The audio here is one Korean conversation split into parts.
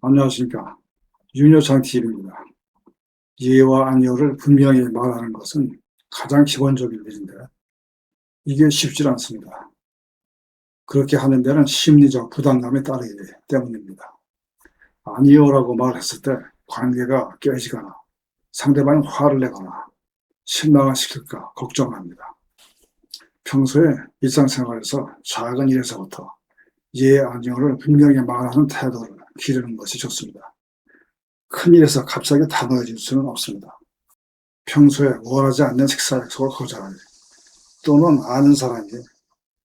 안녕하십니까. 윤여창 TV입니다. 예와 아니오를 분명히 말하는 것은 가장 기본적인 일인데 이게 쉽지 않습니다. 그렇게 하는 데는 심리적 부담감이 따르기 때문입니다. 아니오라고 말했을 때 관계가 깨지거나 상대방이 화를 내거나 실망을 시킬까 걱정합니다. 평소에 일상생활에서 작은 일에서부터 예, 아니오를 분명히 말하는 태도를 기르는 것이 좋습니다. 큰 일에서 갑자기 단호해질 수는 없습니다. 평소에 원하지 않는 식사 약속을 거절하기, 또는 아는 사람이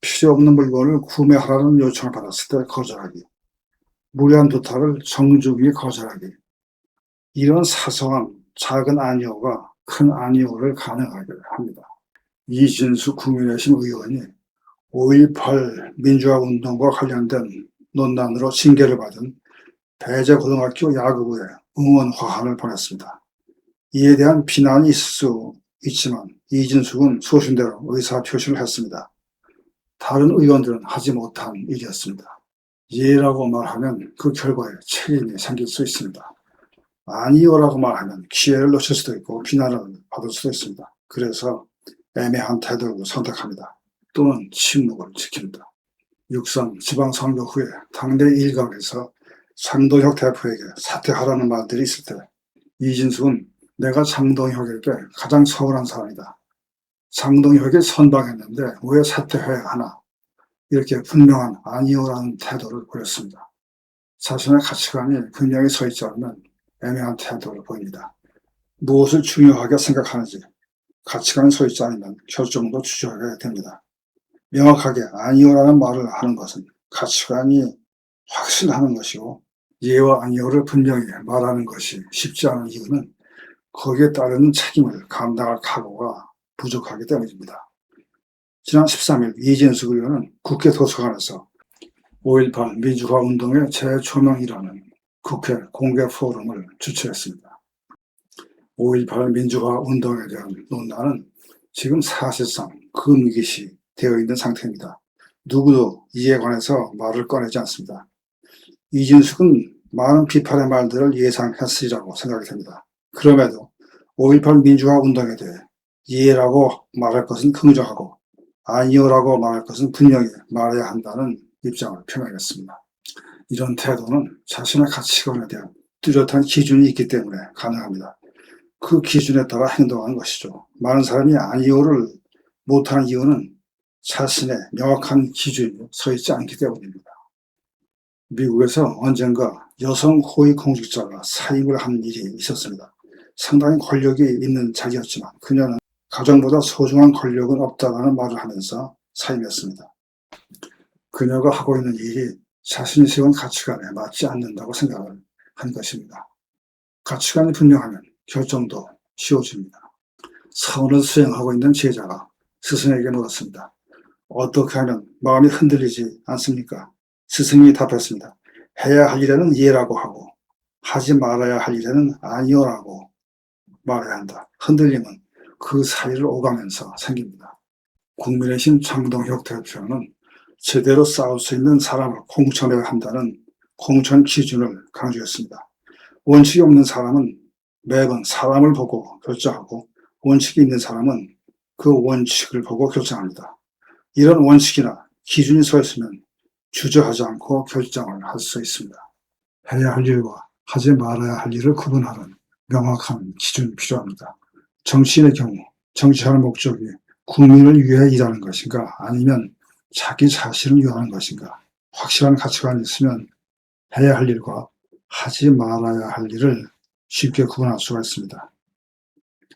필요 없는 물건을 구매하라는 요청을 받았을 때 거절하기, 무리한 부탁을 정중히 거절하기, 이런 사소한 작은 아니오가 큰 아니오를 가능하게 합니다. 이진수 국민의힘 의원이 5.18 민주화 운동과 관련된 논란으로 징계를 받은 배재고등학교 야구부에 응원 화환을 보냈습니다. 이에 대한 비난이 있을 수 있지만 이진숙은 소신대로 의사표시를 했습니다. 다른 의원들은 하지 못한 일이었습니다. 예라고 말하면 그 결과에 책임이 생길 수 있습니다. 아니요라고 말하면 기회를 놓칠 수도 있고 비난을 받을 수도 있습니다. 그래서 애매한 태도를 선택합니다. 또는 침묵을 지킵니다. 육선 지방선거 후에 당내 일각에서 장동혁 대표에게 사퇴하라는 말들이 있을 때 이진숙은 내가 장동혁에게 가장 서운한 사람이다. 장동혁이 선방했는데 왜 사퇴해야 하나? 이렇게 분명한 아니오라는 태도를 보였습니다. 자신의 가치관이 분명히 서 있지 않으면 애매한 태도를 보입니다. 무엇을 중요하게 생각하는지 가치관이 서 있지 않으면 결정도 주저하게 됩니다. 명확하게 아니오라는 말을 하는 것은 가치관이 확실하는 것이고 예와 아니오를 분명히 말하는 것이 쉽지 않은 이유는 거기에 따르는 책임을 감당할 각오가 부족하기 때문입니다. 지난 13일 이진숙 의원은 국회 도서관에서 5.18 민주화 운동의 재조명이라는 국회 공개 포럼을 주최했습니다. 5.18 민주화 운동에 대한 논란은 지금 사실상 금기시 되어 있는 상태입니다. 누구도 이에 관해서 말을 꺼내지 않습니다. 이진숙은 많은 비판의 말들을 예상했으리라고 생각이 됩니다. 그럼에도 5.18 민주화 운동에 대해 예라고 말할 것은 긍정하고 아니요라고 말할 것은 분명히 말해야 한다는 입장을 표명했습니다. 이런 태도는 자신의 가치관에 대한 뚜렷한 기준이 있기 때문에 가능합니다. 그 기준에 따라 행동하는 것이죠. 많은 사람이 아니요를 못하는 이유는 자신의 명확한 기준이 서 있지 않기 때문입니다. 미국에서 언젠가 여성 고위공직자가 사임을 한 일이 있었습니다. 상당히 권력이 있는 자리였지만 그녀는 가정보다 소중한 권력은 없다라는 말을 하면서 사임했습니다. 그녀가 하고 있는 일이 자신이 세운 가치관에 맞지 않는다고 생각을 한 것입니다. 가치관이 분명하면 결정도 쉬워집니다. 선을 수행하고 있는 제자가 스승에게 물었습니다. 어떻게 하면 마음이 흔들리지 않습니까? 스승이 답했습니다. 해야 할 일에는 예라고 하고 하지 말아야 할 일에는 아니요라고 말해야 한다. 흔들림은 그 사이를 오가면서 생깁니다. 국민의힘 장동혁 대표는 제대로 싸울 수 있는 사람을 공천해야 한다는 공천 기준을 강조했습니다. 원칙이 없는 사람은 매번 사람을 보고 결정하고 원칙이 있는 사람은 그 원칙을 보고 결정합니다. 이런 원칙이나 기준이 서 있으면 주저하지 않고 결정을 할 수 있습니다. 해야 할 일과 하지 말아야 할 일을 구분하는 명확한 기준이 필요합니다. 정치인의 경우 정치하는 목적이 국민을 위해 일하는 것인가 아니면 자기 자신을 위하는 것인가 확실한 가치관이 있으면 해야 할 일과 하지 말아야 할 일을 쉽게 구분할 수가 있습니다.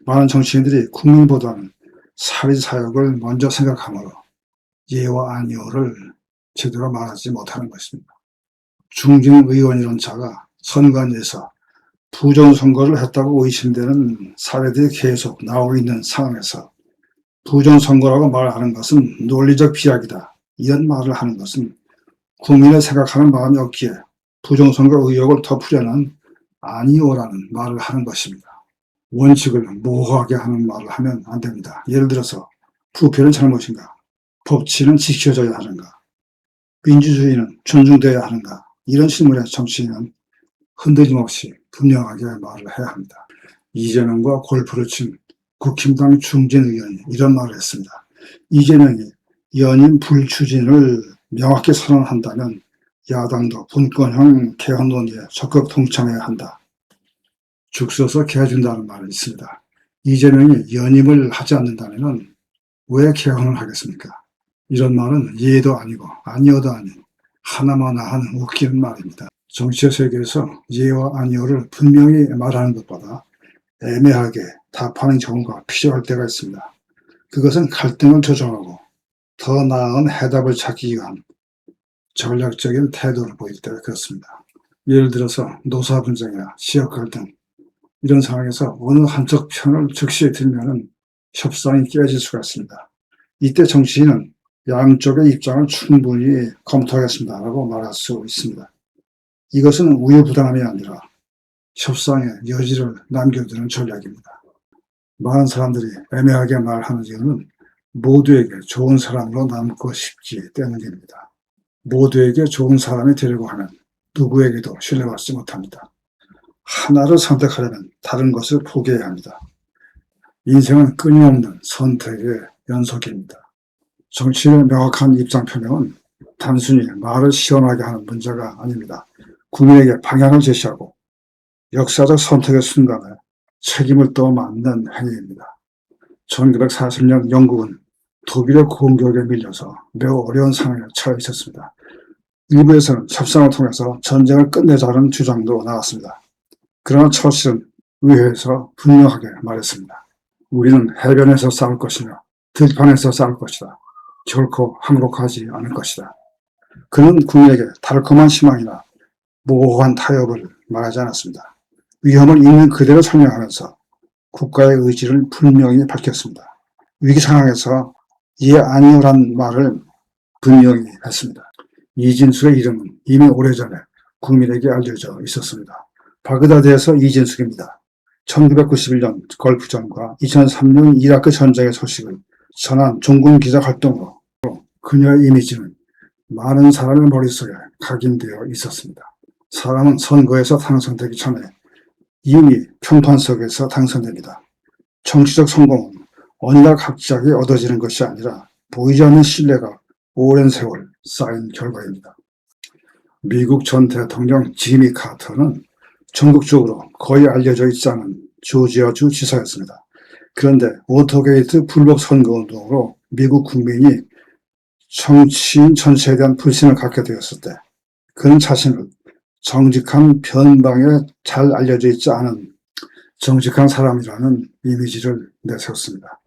많은 정치인들이 국민보다는 사리사욕을 먼저 생각하므로 예와 아니오를 제대로 말하지 못하는 것입니다. 중진 의원이라는 자가 선관위에서 부정선거를 했다고 의심되는 사례들이 계속 나오고 있는 상황에서 부정선거라고 말하는 것은 논리적 비약이다. 이런 말을 하는 것은 국민을 생각하는 마음이 없기에 부정선거 의혹을 덮으려는 아니오라는 말을 하는 것입니다. 원칙을 모호하게 하는 말을 하면 안 됩니다. 예를 들어서 부패는 잘못인가? 법치는 지켜져야 하는가? 민주주의는 존중되어야 하는가? 이런 질문에 정치인은 흔들림 없이 분명하게 말을 해야 합니다. 이재명과 골프를 친 국힘당 중진 의원이 이런 말을 했습니다. 이재명이 연임 불추진을 명확히 선언한다면 야당도 분권형 개헌 논의에 적극 동참해야 한다. 죽 써서 개준다는 말이 있습니다. 이재명이 연임을 하지 않는다면 왜 개헌을 하겠습니까? 이런 말은 예도 아니고 아니어도 아닌 하나마나 하는 웃기는 말입니다. 정치의 세계에서 예와 아니오를 분명히 말하는 것보다 애매하게 답하는 경우가 필요할 때가 있습니다. 그것은 갈등을 조정하고 더 나은 해답을 찾기 위한 전략적인 태도를 보일 때 그렇습니다. 예를 들어서 노사 분쟁이나 지역 갈등 이런 상황에서 어느 한쪽 편을 즉시 들면은 협상이 깨질 수가 있습니다. 이때 정치인은 양쪽의 입장을 충분히 검토하겠습니다라고 말할 수 있습니다. 이것은 우유부단함이 아니라 협상의 여지를 남겨두는 전략입니다. 많은 사람들이 애매하게 말하는 이유는 모두에게 좋은 사람으로 남고 싶기 때문입니다. 모두에게 좋은 사람이 되려고 하면 누구에게도 신뢰받지 못합니다. 하나를 선택하려면 다른 것을 포기해야 합니다. 인생은 끊임없는 선택의 연속입니다. 정치인의 명확한 입장 표명은 단순히 말을 시원하게 하는 문제가 아닙니다. 국민에게 방향을 제시하고 역사적 선택의 순간에 책임을 떠맡는 행위입니다. 1940년 영국은 독일의 공격에 밀려서 매우 어려운 상황에 처해 있었습니다. 일부에서는 협상을 통해서 전쟁을 끝내자는 주장도 나왔습니다. 그러나 처칠은 의회에서 분명하게 말했습니다. 우리는 해변에서 싸울 것이며 들판에서 싸울 것이다. 결코 항복하지 않을 것이다. 그는 국민에게 달콤한 희망이나 모호한 타협을 말하지 않았습니다. 위험을 있는 그대로 설명하면서 국가의 의지를 분명히 밝혔습니다. 위기 상황에서 예 아니오란 말을 분명히 했습니다. 이진숙의 이름은 이미 오래전에 국민에게 알려져 있었습니다. 바그다드에서 이진숙입니다. 1991년 걸프전과 2003년 이라크 전쟁의 소식을 전한 종군 기자 활동으로 그녀의 이미지는 많은 사람의 머릿속에 각인되어 있었습니다. 사람은 선거에서 당선되기 전에 이미 평판 속에서 당선됩니다. 정치적 성공은 어느 날 갑자기 얻어지는 것이 아니라 보이지 않는 신뢰가 오랜 세월 쌓인 결과입니다. 미국 전 대통령 지미 카터는 전국적으로 거의 알려져 있지 않은 조지아주 지사였습니다. 그런데 워터게이트 불법 선거운동으로 미국 국민이 정치인 전체에 대한 불신을 갖게 되었을 때 그는 자신을 정직한 변방에 잘 알려져 있지 않은 정직한 사람이라는 이미지를 내세웠습니다.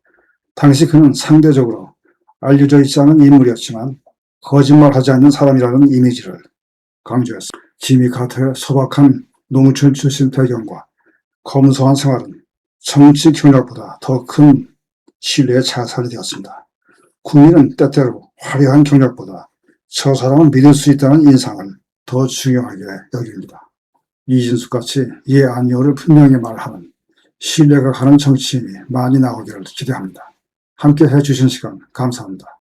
당시 그는 상대적으로 알려져 있지 않은 인물이었지만 거짓말하지 않는 사람이라는 이미지를 강조했습니다. 지미 카터의 소박한 농촌 출신 배경과 검소한 생활은 정치 경력보다 더 큰 신뢰의 자산이 되었습니다. 국민은 때때로 화려한 경력보다 저 사람은 믿을 수 있다는 인상을 더 중요하게 여깁니다. 이진숙같이 예 아니오를 분명히 말하는 신뢰가 가는 정치인이 많이 나오기를 기대합니다. 함께 해주신 시간 감사합니다.